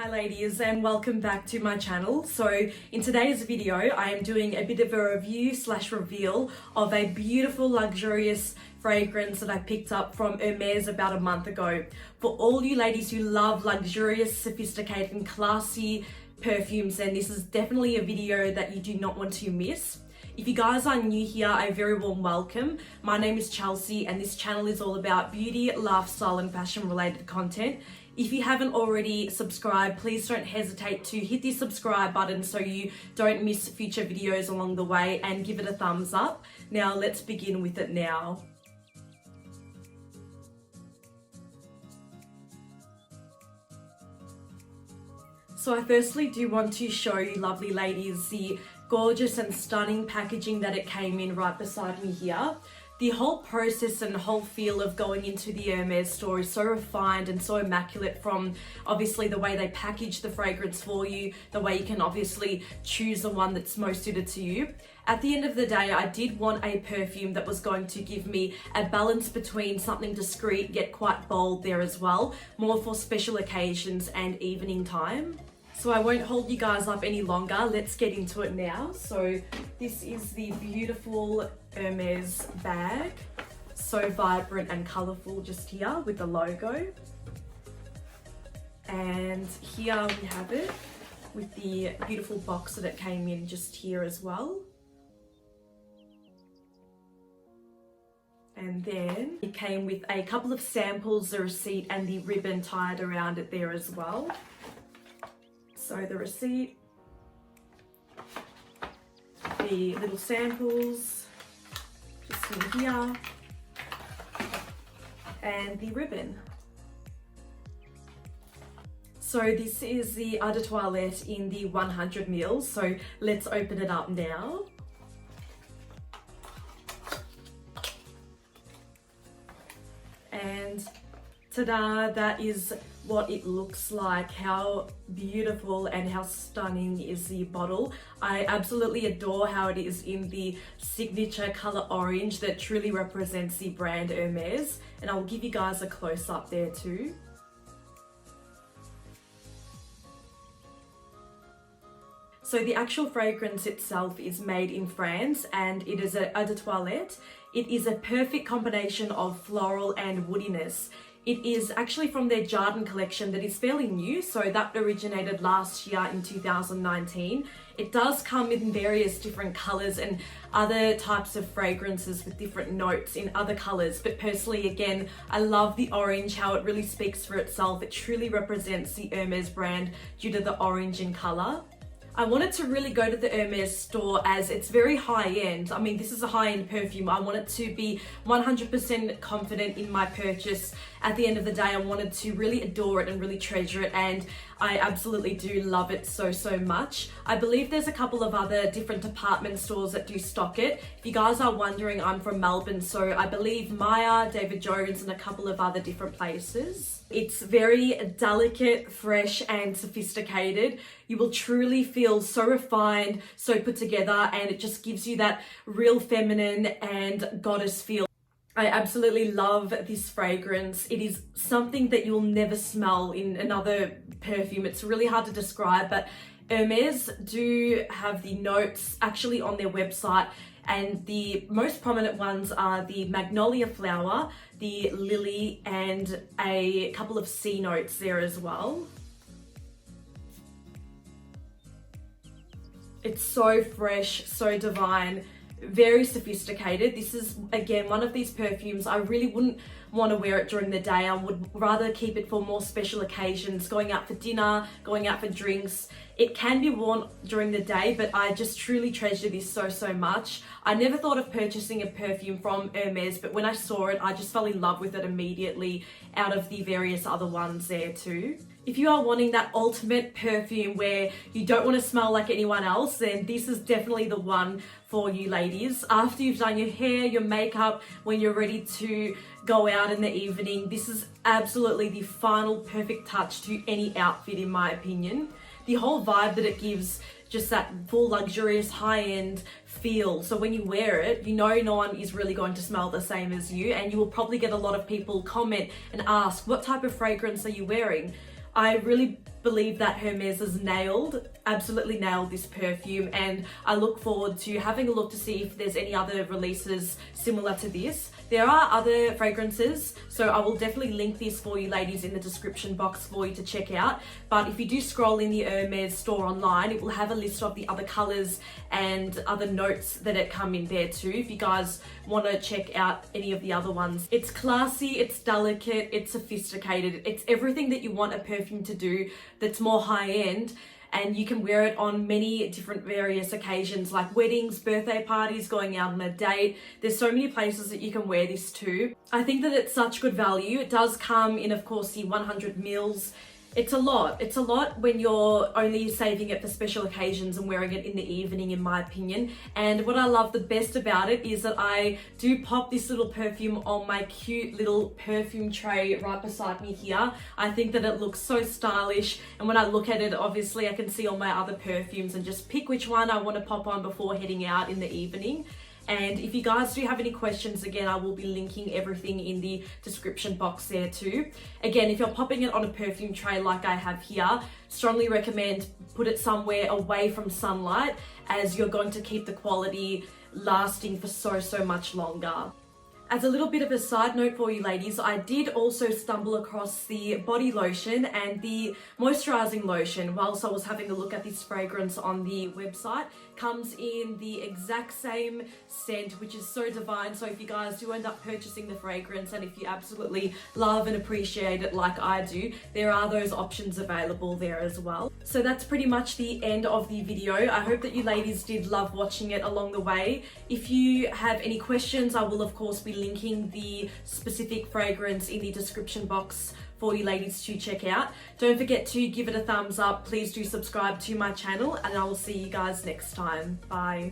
Hi ladies and welcome back to my channel. So in today's video I am doing a bit of a review / reveal of a beautiful luxurious fragrance that I picked up from Hermes about a month ago. For all you ladies who love luxurious, sophisticated and classy perfumes, then this is definitely a video that you do not want to miss. If you guys are new here, a very warm welcome. My name is Chelsea and this channel is all about beauty, lifestyle and fashion related content. If you haven't already subscribed, please don't hesitate to hit the subscribe button so you don't miss future videos along the way, and give it a thumbs up. Now let's begin with it now. So I firstly do want to show you lovely ladies the gorgeous and stunning packaging that it came in right beside me here. The whole process and whole feel of going into the Hermes store is so refined and so immaculate, from obviously the way they package the fragrance for you, the way you can obviously choose the one that's most suited to you. At the end of the day, I did want a perfume that was going to give me a balance between something discreet yet quite bold there as well, more for special occasions and evening time. So I won't hold you guys up any longer, let's get into it now. So this is the beautiful Hermes bag, so vibrant and colourful just here with the logo. And here we have it with the beautiful box that it came in just here as well. And then it came with a couple of samples, the receipt and the ribbon tied around it there as well. So the receipt, the little samples just in here, and the ribbon. So this is the eau de toilette in the 100 ml. So let's open it up now. And ta-da, that is what it looks like. How beautiful and how stunning is the bottle. I absolutely adore how it is in the signature color orange that truly represents the brand Hermes, and I'll give you guys a close-up there too. So the actual fragrance itself is made in France and it is an eau de toilette. It is a perfect combination of floral and woodiness. It is actually from their Jardin collection that is fairly new, so that originated last year in 2019. It does come in various different colours and other types of fragrances with different notes in other colours, but personally again I love the orange, how it really speaks for itself. It truly represents the Hermes brand due to the orange in colour. I wanted to really go to the Hermes store as it's very high-end. I mean, this is a high-end perfume. I wanted to be 100% confident in my purchase. At the end of the day, I wanted to really adore it and really treasure it, and I absolutely do love it so much. I believe there's a couple of other different department stores that do stock it. If you guys are wondering, I'm from Melbourne, so I believe Maya, David Jones and a couple of other different places. It's very delicate, fresh and sophisticated. You will truly feel so refined, so put together, and it just gives you that real feminine and goddess feel. I absolutely love this fragrance. It is something that you'll never smell in another perfume. It's really hard to describe, but Hermes do have the notes actually on their website, and the most prominent ones are the magnolia flower, the lily, and a couple of sea notes there as well. It's so fresh, so divine, very sophisticated. This is again one of these perfumes I really wouldn't want to wear it during the day. I would rather keep it for more special occasions, going out for dinner, going out for drinks. It can be worn during the day, but I just truly treasure this so much. I never thought of purchasing a perfume from Hermes, but when I saw it, I just fell in love with it immediately out of the various other ones there too. If you are wanting that ultimate perfume where you don't want to smell like anyone else, then this is definitely the one for you ladies. After you've done your hair, your makeup, when you're ready to go out in the evening, this is absolutely the final perfect touch to any outfit in my opinion. The whole vibe that it gives, just that full luxurious high-end feel. So when you wear it, you know no one is really going to smell the same as you, and you will probably get a lot of people comment and ask, what type of fragrance are you wearing? I really believe that Hermes has absolutely nailed this perfume, and I look forward to having a look to see if there's any other releases similar to this. There are other fragrances, so I will definitely link this for you ladies in the description box for you to check out. But if you do scroll in the Hermes store online, it will have a list of the other colors and other notes that it come in there too, if you guys want to check out any of the other ones. It's classy, it's delicate, it's sophisticated, it's everything that you want a perfume to do that's more high-end, and you can wear it on many different various occasions like weddings, birthday parties, going out on a date. There's so many places that you can wear this to. I think that it's such good value. It does come in, of course, the 100 mils. It's a lot. It's a lot when you're only saving it for special occasions and wearing it in the evening, in my opinion. And what I love the best about it is that I do pop this little perfume on my cute little perfume tray right beside me here. I think that it looks so stylish, and when I look at it, obviously I can see all my other perfumes and just pick which one I want to pop on before heading out in the evening. And if you guys do have any questions, again, I will be linking everything in the description box there too. Again, if you're popping it on a perfume tray like I have here, strongly recommend put it somewhere away from sunlight, as you're going to keep the quality lasting for so much longer. As a little bit of a side note for you ladies, I did also stumble across the body lotion and the moisturizing lotion whilst I was having a look at this fragrance on the website. Comes in the exact same scent, which is so divine. So if you guys do end up purchasing the fragrance, and if you absolutely love and appreciate it like I do, there are those options available there as well. So that's pretty much the end of the video. I hope that you ladies did love watching it along the way. If you have any questions, I will of course be linking the specific fragrance in the description box for you ladies to check out. Don't forget to give it a thumbs up. Please do subscribe to my channel, and I will see you guys next time. Bye.